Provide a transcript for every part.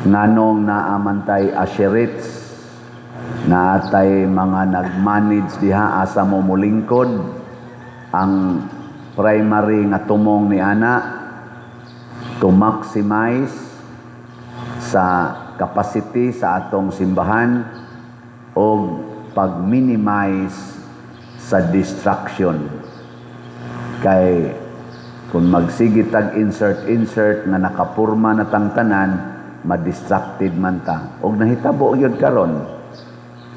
nganong naamantay asherits naatay mga nag-manage diha asa mo mulingkod. Ang primary nga tumong ni ana to maximize sa capacity sa atong simbahan o pag-minimize sa distraction. Kay kung magsige tag insert nga nakapurma na tang tanan, ma-distracted man ta. Og nahitabo gyud karon.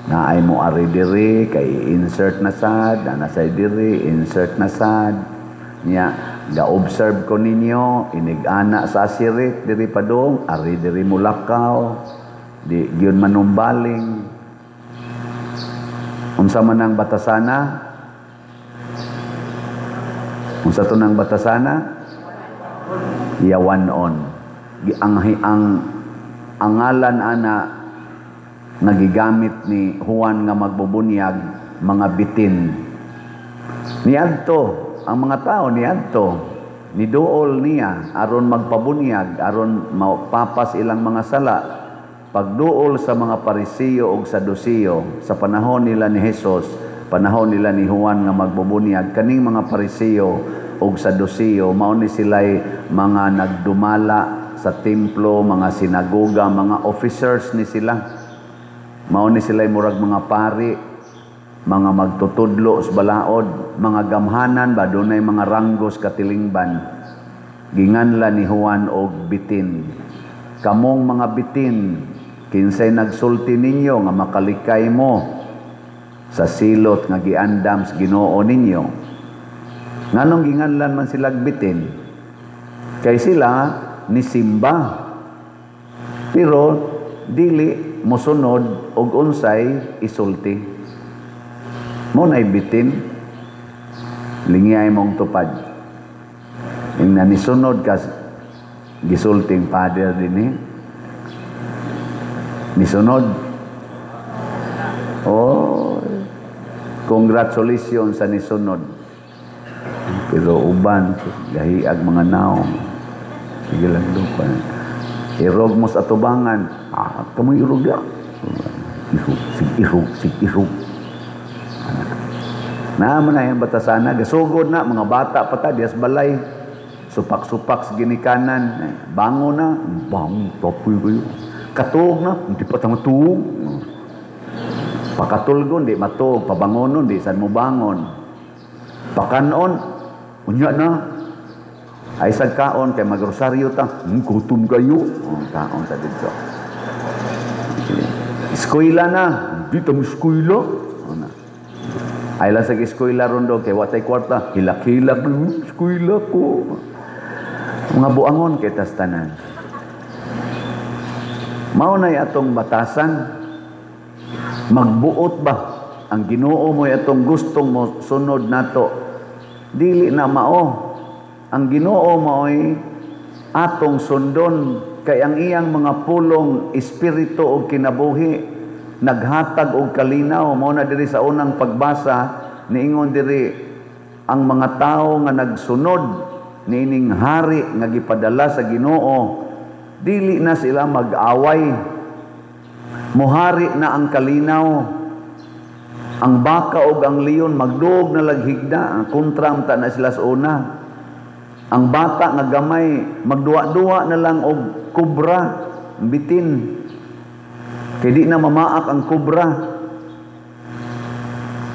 Naay mo ari diri kay insert na sad, ana say diri insert na sad. Nya ga-observe ko ninyo inig-ana sa asirit diri padong, ari diri mulakaw, di gyud manumbaling. Unsa man ang batasana? Unsa to nang batasana? Yawan on. Ang ngalan ana nagigamit ni Juan nga magbubunyag mga bitin. Niadto ang mga tao niadto ni duol niya aron magpabunyag aron mapapas ilang mga sala. Pagduol sa mga Parisiyo ug Sadusiyo sa panahon nila ni Jesus, panahon nila ni Juan nga magbubunyag, kaning mga Parisiyo ug Sadusiyo mao ni sila'y mga nagdumala sa templo, mga sinagoga, mga officers ni sila. Mao ni sila'y murag mga pari, mga magtutudlo sa balaod, mga gamhanan ba dunay mga ranggos katilingban. Ginganla ni Juan og bitin. Kamong mga bitin, kinsay nagsulti ninyo nga makalikay mo sa silot nga giandam sa Ginoo ninyo. Nganong ginganlan man sila bitin? Kay sila ni simba. Pero dili mosunod og unsay isulti. Mo nay bitin lingyay mong tupad. Ing nanisunod ka gisulting father dinhi. Nisunod. Oh, congratulations sa nisunod. Pero uban gahiag mga naong. Sige lang lupa. Irog mo sa atubangan. Kamu irog ya. Sig irog. Naman na yung batasana. Gasugod na, mga bata pa ta, dias balay. Supak-supak sa ginikanan. Bango na. Bango, tapoy kayo. Katuog na, hindi pa tama tuog. Pakatulgon, di matuog. Pabangonon, di saan mo bangon. Pakanon, unya na. Ay sagkaon, kay magrosaryo ta. Gutom kayo. Kaon sa dito. Eskwela na. Hindi tamo eskwela. Ay lang sa eskwela rondo, kay watay kwarta. Hilak-hilak na, eskwela ko. Mga buangon kay tastanan. Maunay atong batasan, magbuot ba ang Ginoo mo atong gustong mo sunod nato? Dili na mao. Ang Ginoo mao'y atong sundon kay ang iyang mga pulong espiritu o kinabuhi naghatag og kalinaw. Mao na diri sa unang pagbasa niingon diri ang mga tawo nga nagsunod niining hari nga gipadala sa Ginoo, dili na sila mag-away. Muhari na ang kalinaw. Ang baka o ang leon magduog na laghigda. Ang kontram ta na sila sa una. Ang bata nga gamay magduwa-duwa na lang og kubra, bitin. Kay di na mamaak ang kubra.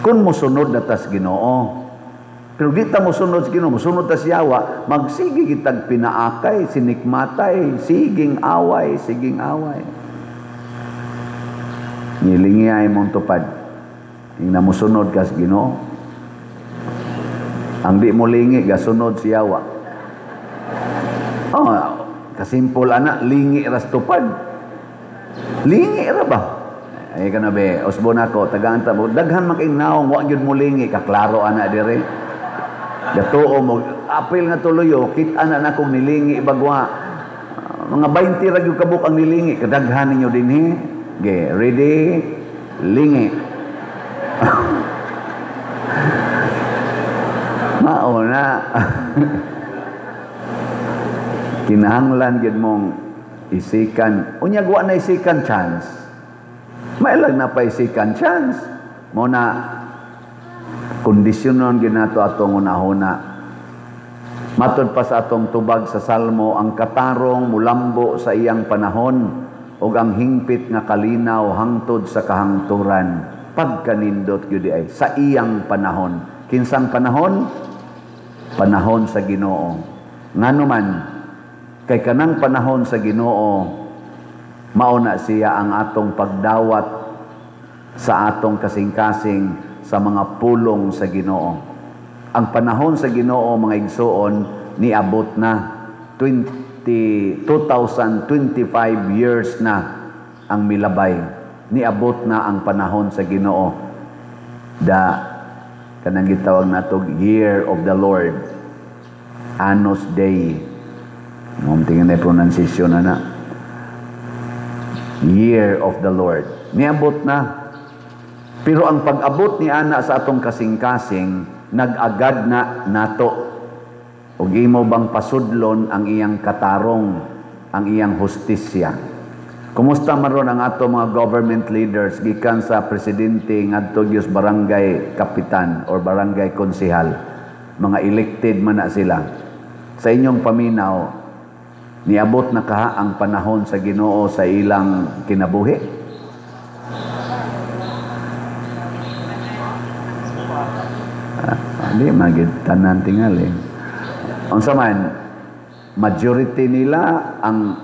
Kung musunod na tas Ginoo. Pero di ta musunod sa Ginoo, musunod ta siyawa, magsige kitag pinaakay, sinikmatay, siging away, siging away. Nilingiyay mong tupad. Yung namusunod ka sa Ginoo. Ang di mo lingi, gasunod siyawa. Oh, kasimpol anak, lingi ras tupad. Lingi ra ba? Ay ka na be, usbon ako, tagaan ta mo. Daghan making naong, wag yun mo lingi, kaklaro anak dire. Gatuo mo, apil nga tuloyo, kita na na kong nilingi bagwa. Mga 20 ra gyud kabuk ang nilingi, kadaghan ninyo dinhi. Okay, ready? Lingi. Mauna. Kinahanglan gyud mong isikan. Unya wa na isikan chance. Mailag na pa isikan chance. Mo na kondisyonon ginato atong unahuna. Matod pa sa atong tubag sa Salmo, ang katarong mulambo sa iyang panahon ug ang hingpit nga kalinaw hangtod sa kahangturan. Pagkanindot gyud ay sa iyang panahon. Kinsang panahon? Panahon sa Ginoo. Ngano man kay kanang panahon sa Ginoo mao na siya ang atong pagdawat sa atong kasing-kasing sa mga pulong sa Ginoo. Ang panahon sa Ginoo mga igsoon niabot na 2025 years na ang milabay. Niabot na ang panahon sa Ginoo. Kanang gitawag natog Year of the Lord. Anos Dei. Tingnan na pronunciation na. Year of the Lord. Niabot na. Pero ang pag-abot ni ana sa atong kasing-kasing, nag-agad na nato. Ug imo bang pasudlon ang iyang katarong, ang iyang hustisya? Kumusta maron ang atong mga government leaders gikan sa presidente ngadto gyud barangay kapitan or barangay konsehal? Mga elected man na sila. Sa inyong paminaw, niabot na kaha ang panahon sa Ginoo sa ilang kinabuhi? Di magid tanan tingali. Unsa man, majority nila ang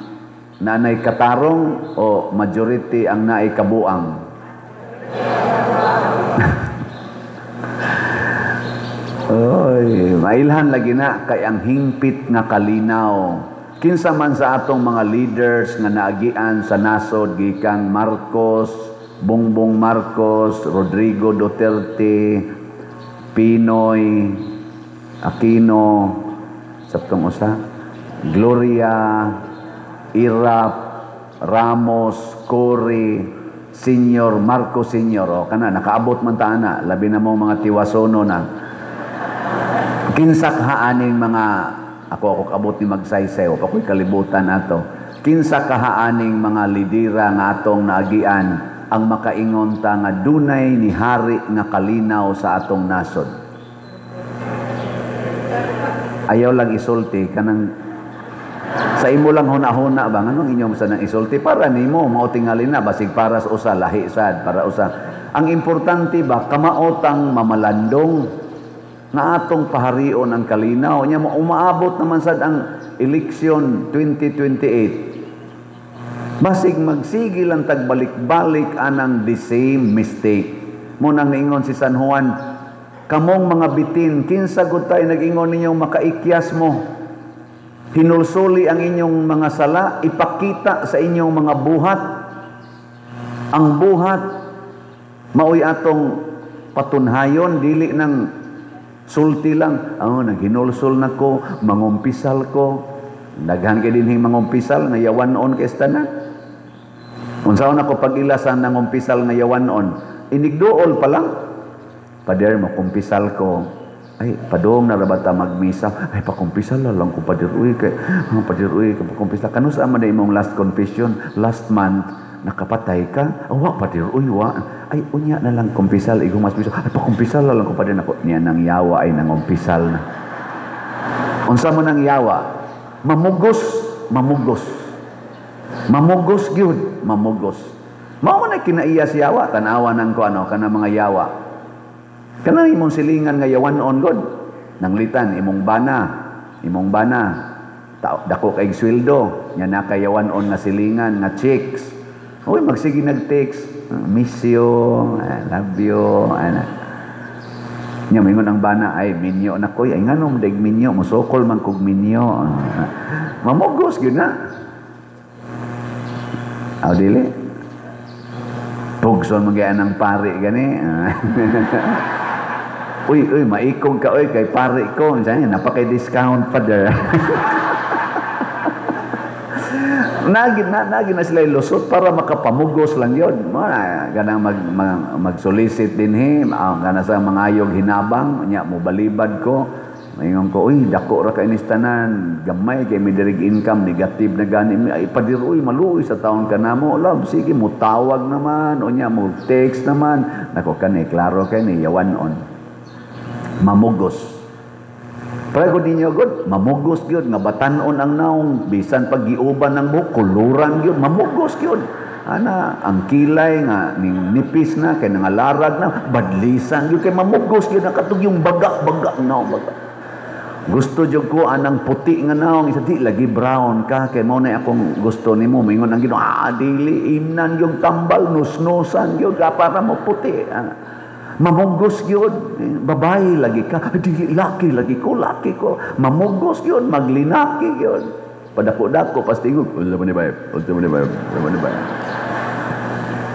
nanay katarong o majority ang naay kabuang? Oy, mailhan lagi na kay ang hingpit nga kalinaw. Kinsa man sa atong mga leaders nga naagian sa nasod gikan Marcos, Bongbong Marcos, Rodrigo Duterte, Pinoy, Aquino, saptong usa, Gloria, Irap, Ramos, Cory, Senior, Marcos Senior, o kana nakaabot man ta ana, labi na mo mga tiwasono na. Kinsa kahaaning mga ako kabot ni magsaysay o ako'y kalibutan ato. Kinsa kahaaning mga lidera nga atong naagian ang makaingon ta nga dunay ni hari nga kalinaw sa atong nasod. Ayaw lang isulti kanang sa imo lang huna-huna ba nganong inyo sa nang isulti para nimo mao tingali na basig para sa usa lahi sad para usa. Ang importante ba kamaotang mamalandong nga atong paharion ang kalinaw nya umaabot naman sad ang eleksyon 2028. Basig magsigil ang tagbalik-balik anang the same mistake. Mo nang naingon si San Juan, kamong mga bitin, kinsa gud tay nag-ingon ninyong makaikyas mo. Hinulsuli ang inyong mga sala, ipakita sa inyong mga buhat. Ang buhat maoy atong patunhayon dili nang sulti lang. Naghinulsol na ko, mangumpisal ko. Daghan kay dinhing mangumpisal nga yawanon kay tanan. Unsaon ako pag-ilasan ng umpisal nga yawanon? Inigduol pa lang. Pader mo kumpisal ko. Ay, padong na rabata magmisa. Ay, pakumpisal lang ko pader uy kay pader pakumpisal. Kanus man na imong last confession last month nakapatay ka? Wa pader uy wa. Ay, unya na lang kumpisal igong mas biso. Ay, pakumpisal lang ko pader nako. Niya nang yawa ay nangumpisal na. Unsa man ang yawa? Mamugos gyud, mamugos. Mao na kinaiya si yawa, tanawa nang ko kana mga yawa. Kana imong silingan nga yawanon god. Nanglitan imong bana. Dako kay sweldo, nya nakayawanon nga silingan nga chicks. Oy magsige nag-text, miss you, I love you, ana. Nya mingon ang bana ay minyo na koy ay nganom daig minyo musokol man kog minyo. Mamugos gyud na. Aw dili. Pugson magyaan ng pari gani. Uy, maikog ka oy kay pari ko. Diyan napakay discount pa der. Nagin na sila lusot para makapamugos lang yun. Ganang mag-solicit din him. Gana sa mga ayog hinabang. Nya mo balibad ko. Mayon ko, uy, dako ra kay tanan, gamay kay may direct income, negative na gani, ay padiroy maluoy sa taon ka namo. Love, sige mo tawag naman, o niya mo text naman. Nako kani, klaro kani, yawan on. Mamugos. Pero ninyo god, mamugos gyud nga batan-on ang naong bisan pag giuban ng buhok, kuluran gyud, mamugos gyud. Ana, ang kilay nga ning nipis na kay nangalarag na, badlisan gyud kay mamugos gyud nakatug yung baga na baga. Gusto jud ko anang puti nga naong isa di lagi brown ka kay mao na akong gusto nimo mingon ang Ginoo dili imnan yung tambal nusnusan gyud ka para mo puti. Mamugos gyud babae lagi ka dili laki lagi ko mamugos gyud maglinaki gyud padako-dako pastingog unsa man ni bay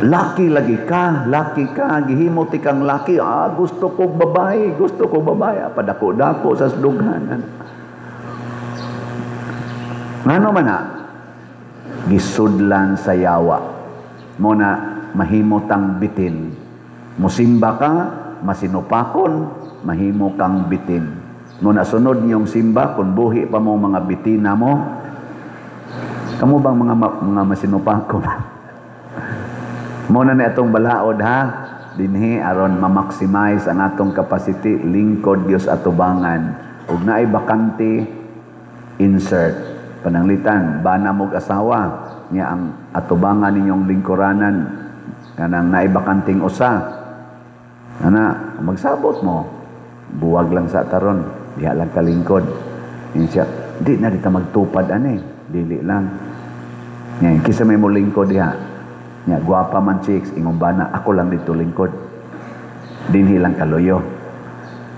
laki lagi ka, gihimo ti kang laki, gusto ko babae, padako-dako sa sudughan. Ngano man na, gisudlan sa yawa, mo na mahimo tang bitin. Musimba ka, masinupakon, mahimo kang bitin. Mo na sunod niyong simba, kung buhi pa mo mga bitina mo, kamo bang mga masinupakon? Muna na itong balaod ha, dinhi aron ma-maximize ang atong capacity, lingkod Dios atubangan. Ug naay bakante, insert. Pananglitan, bana mog asawa, niya ang atubangan ninyong lingkuranan, kanang naay bakanting usa. Ana, magsabot mo, buwag lang sa taron, diha lang kalingkod. Insya, di na dita magtupad ani, dili lang. Ngayon, kisa may mo lingkod diha. Nya guwapa man chicks ingong bana ako lang dito lingkod dinhi lang kaloyo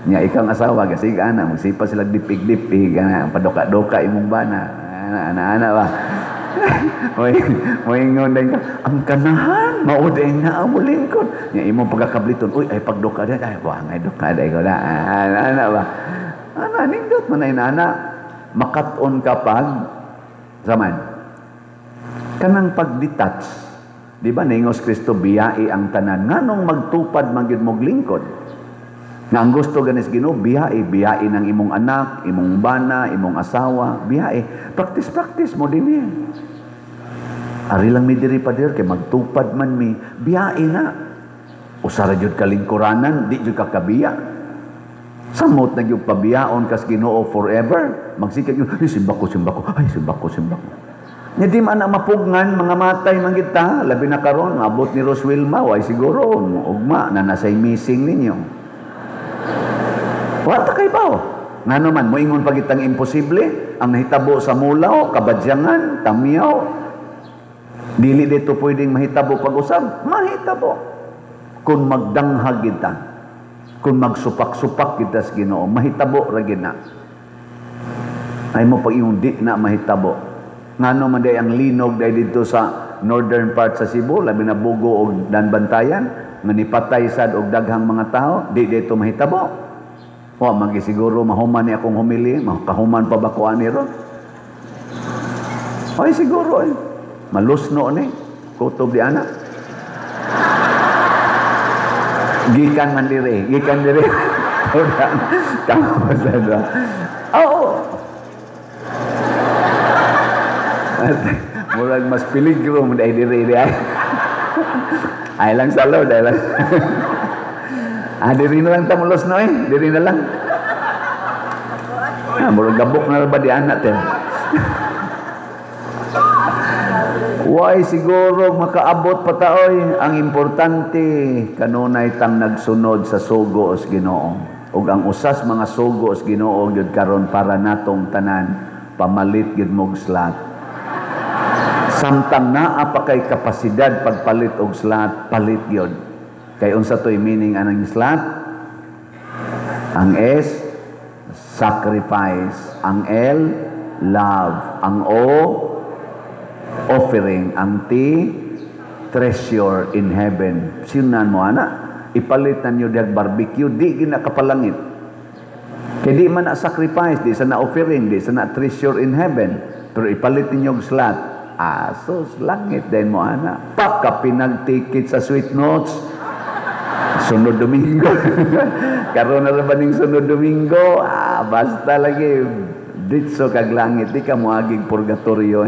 nya ikang asawa kasi ana magsipa sila dipig-dipig ana padoka-doka imong bana ana ba mo ingon din ka ang kanahan mauday na mo lingkod nya imong pagkakabliton uy ay pagdoka dia ay wa ngay doka day ko na ana ba ana nindot man ay ana makat-on kapag zaman kanang pag-detach. Di ba ningos Kristo biyai ang tanan nganong magtupad man gyud mog lingkod nga ang gusto ganis Ginoo biyai ng imong anak imong bana imong asawa biyai practice mo dinhi ari lang mi diri pader kay magtupad man mi biyai na usara jud kalingkuranan di jud ka kabiya samot na gyud pabiyaon kas Ginoo forever magsikag yun simba ko ay simba ko nya di man na mapugnan mga matay man kita labi na karon abot ni Roswilma way siguro ugma na nasay missing ninyo wata kay bao ngano man moingon pagitang imposible ang nahitabo sa mulaw kabadyangan tamiyaw dili dito pwedeng mahitabo pag-usab mahitabo kung magdanghag kita kung magsupak-supak kita sa Ginoo mahitabo ra gid na ay mo pag iyong di na mahitabo ngano man day ang linog day dito sa northern part sa Cebu labi na Bugo og Danbantayan nga nipatay sad og daghang mga tao di dito mahitabo wa magisiguro mahuman ni akong humili makahuman pa ba ko ani ron ay siguro malusno ni kutob di ana gikan diri tama sa murag mas peligro mo dahil diri ay lang salo dahil lang diri na lang tamulos no diri na lang murag gabok na ba di anak why siguro makaabot pa taoy ang importante kanunay tang nagsunod sa sugo os Ginoo ug ang usas mga sugo os Ginoo gyud karon para natong tanan pamalit gyud mog slot samtang naa pa kay kapasidad pagpalit og slot palit yun kay unsa toy meaning anang slot ang S sacrifice ang L love ang O offering ang T treasure in heaven sinan mo ana ipalit nanyo diag barbecue di ginakapalangit kay di man na sacrifice di sa na offering di sa na treasure in heaven pero ipalit ninyo og slot asos langit din mo ana pagka pinagtikit sa sweet notes Sunod Domingo. Karon na ba ning sunod Domingo? Basta lagi ditso kag langit, di ka moagig purgatorio.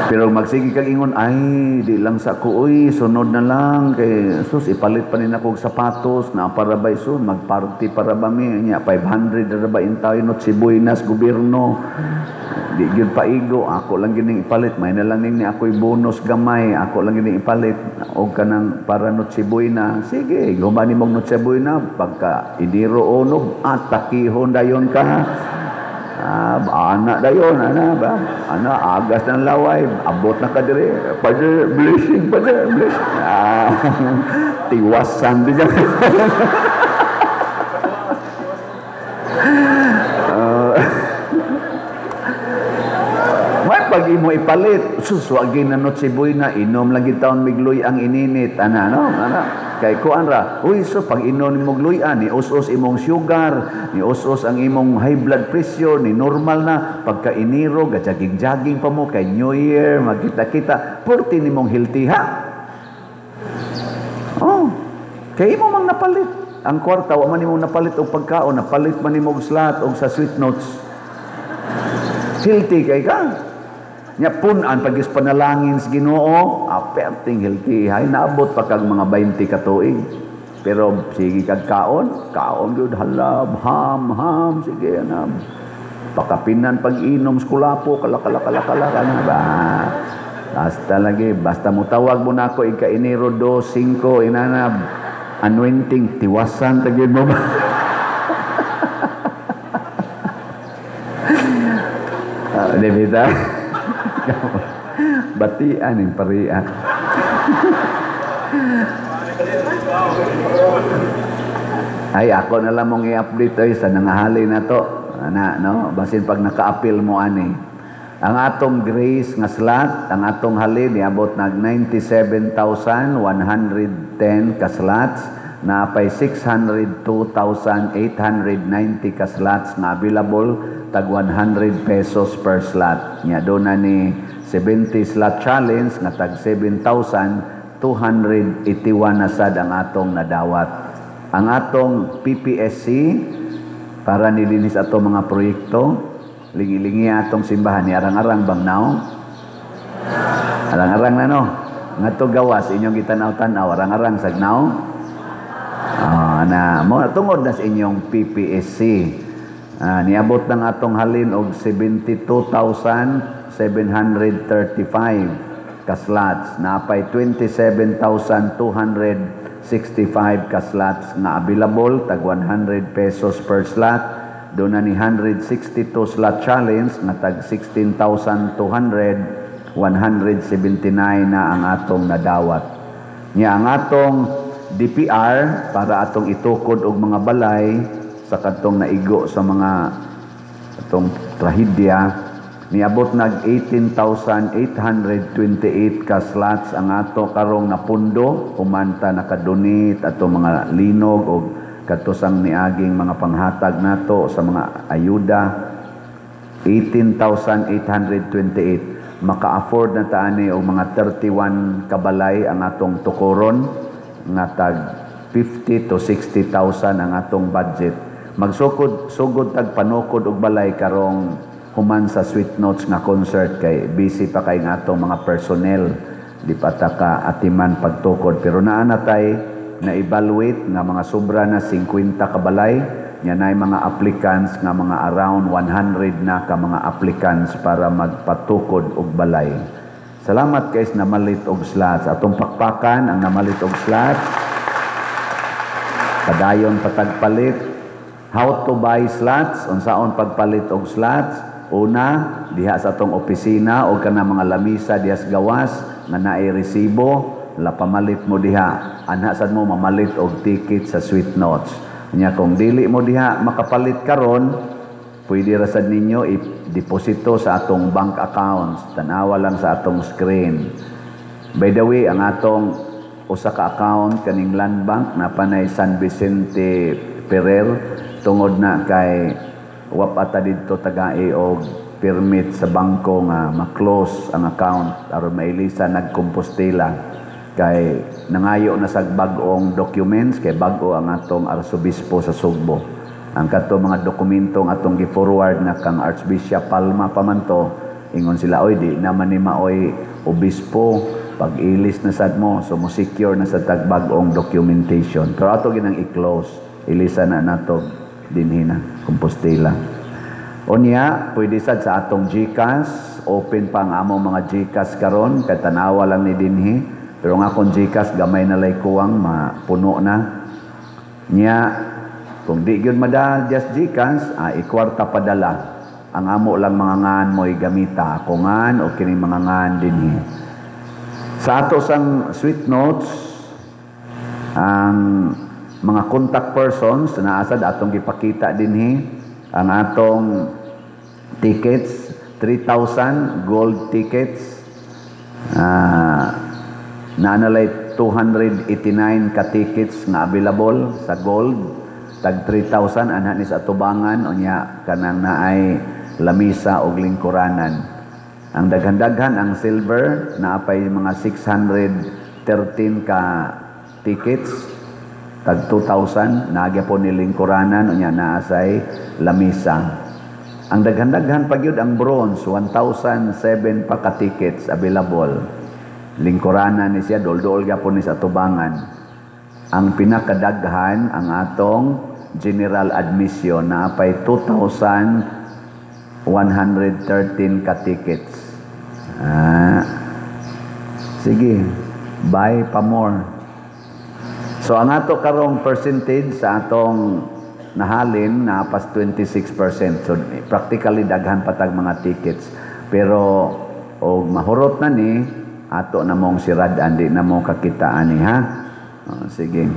Pero magsige kag ingon, ay, di lang sa ko, uy, sunod na lang, kay sus, ipalit pa rin ako sapatos, na para ba iso, magparty para ba mi, niya, 500 na ba intayo, not si Buenas, gobyerno, di yun paigo, ako lang yun ipalit, may na lang ni ako'y bonus gamay, ako lang yun ipalit, o ka nang para not si Buena, sige, gumani mong not si Buena, pagka idiro onog, takihon dayon ka, anak dayon, anak ba? Anak, agas ng laway, abot na ka dire. Father, blessing, Father, blessing. Tiwasan din yan. May pag imo ipalit, suswagin na not si Buena, inom lagi taon migloy ang ininit. Ana, no? Ana. Kay kuan ra, uy, so pag inom mo gluyan, ni us-us imong sugar, ni us-us ang imong high blood pressure, ni normal na pagka iniro, gajaging-jaging pa mo kay New Year, magkita-kita, purti nimong healthy ha. Oh, kay imo mang napalit. Ang kwarta, wa man imong napalit og pagkaon, napalit man imong slot og sa sweet notes. Healthy kay ka. Nya punan pagis panalangin sa Ginoo, aperting healthy hay naabot pa kag mga 20 ka tuig. Pero sige kag kaon gyud halab, ham, sige na. Pakapinan pag-inom skulapo kala na ba. Basta lagi, basta mo tawag mo na ako ika Enero 2, 5 inanab anointing tiwasan tagid mo ba. Debita. Batian yung parian. Ay, ako na lang mong i-update ay sa nangahali na to. No? Basin pag naka-appeal mo ani. Ang atong grace nga slot, ang atong halin, niabot nag 97,110 ka slots, na pay 602,890 ka slots nga available, tag 100 pesos per slot. Nya doon na ni 70 slot challenge nga tag 7,281 na sad ang atong nadawat. Ang atong PPSC para nilinis ato mga proyekto, lingi-lingi atong simbahan ni arang-arang bang now? Arang-arang na no. Ngadto gawas inyong gitanaw-tanaw arang-arang sag now. Na mo tungod na sa inyong PPSC. Niabot ng atong halin og 72,735 ka slots, napay 27,265 ka slots nga available, tag 100 pesos per slot. Doon na ni 162 slot challenge nga tag 16,200, 179 na ang atong nadawat. Nya ang atong DPR para atong itukod og mga balay sa katong naigo sa mga atong trahedya, niabot nag 18,828 ka slots ang ato karong napundo, humanta nakadonate ato mga linog o katusang niaging mga panghatag nato sa mga ayuda. 18,828 maka-afford na taani og mga 31 kabalay ang atong tukoron nga tag 50 to 60,000 ang atong budget. Magsugod tag panukod og balay karong human sa Sweet Notes nga concert, kay busy pa kay nga atong mga personnel, di pa ta ka atiman pagtukod. Pero naa na tay na evaluate nga mga sobra na 50 ka balay, nya nay mga applicants nga mga around 100 na ka mga applicants para magpatukod og balay. Salamat guys na malit og slots. Atong pakpakan ang namalit og slots. Padayon patagpalit. How to buy slots? Unsaon pagpalit og slots? Una, diha sa atong opisina o kana mga lamisa diha sa gawas nga naay resibo, pamalit mo diha. Anha sad mo mamalit og ticket sa Sweet Notes. Nya kung dili mo diha makapalit karon, pwede ra sad ninyo i-deposito sa atong bank accounts. Tanawa lang sa atong screen. By the way, ang atong usa ka account kaning Land Bank na panay San Vicente Ferrer, tungod na kay wapata didto tagai og permit sa bangko nga ma-close ang account aron mailisa nagkompostela. kay nangayo na sa bag-ong documents kay bag-o ang atong arsobispo sa Sugbo. Ang kato mga dokumentong atong gi-forward na kang Archbishop Palma pamanto, ingon sila, oy di naman ni maoy obispo, pag-ilis na sad mo, so mo secure na sa tagbag-ong documentation. Pero ato ginang i-close, ilisa na nato dinhi na Compostela. Unya, pwede sad sa atong GCash, open pa ang among mga GCash karon, kay tanawa lang ni dinhi. Pero nga akong GCash gamay na lay kuwang mapuno na. Nya, kung di gyud madal just GCash, ikwarta padala. Ang amo lang mga ngan mo'y gamita, ako ngan o kining mga ngan dinhi. Sa ato sang sweet notes, ang mga contact persons na asad atong gipakita dinhi, ang atong tickets, 3,000 gold tickets, naanalay 289 ka tickets nga available sa gold, tag 3,000 anha ni sa atubangan, unya kanang naay lamisa og lingkuranan. Ang daghan-daghan ang silver, naapay mga 613 ka tickets, tag 2,000, nagyapon ni lingkuranan, unya naasay lamisa. Ang daghan-daghan pagyud ang bronze, 1,007 pa ka tickets available. Lingkuranan ni siya, dol-dol gyapon ni sa tubangan. Ang pinakadaghan ang atong general admission, naapay 2,113 ka tickets. Sige, buy pa more. So ang ato karong percentage sa atong nahalin na pas 26%. So practically daghan patag mga tickets. Pero og mahurot na ni ato na mong sirad andi na mo kakitaan ni ha. Sige.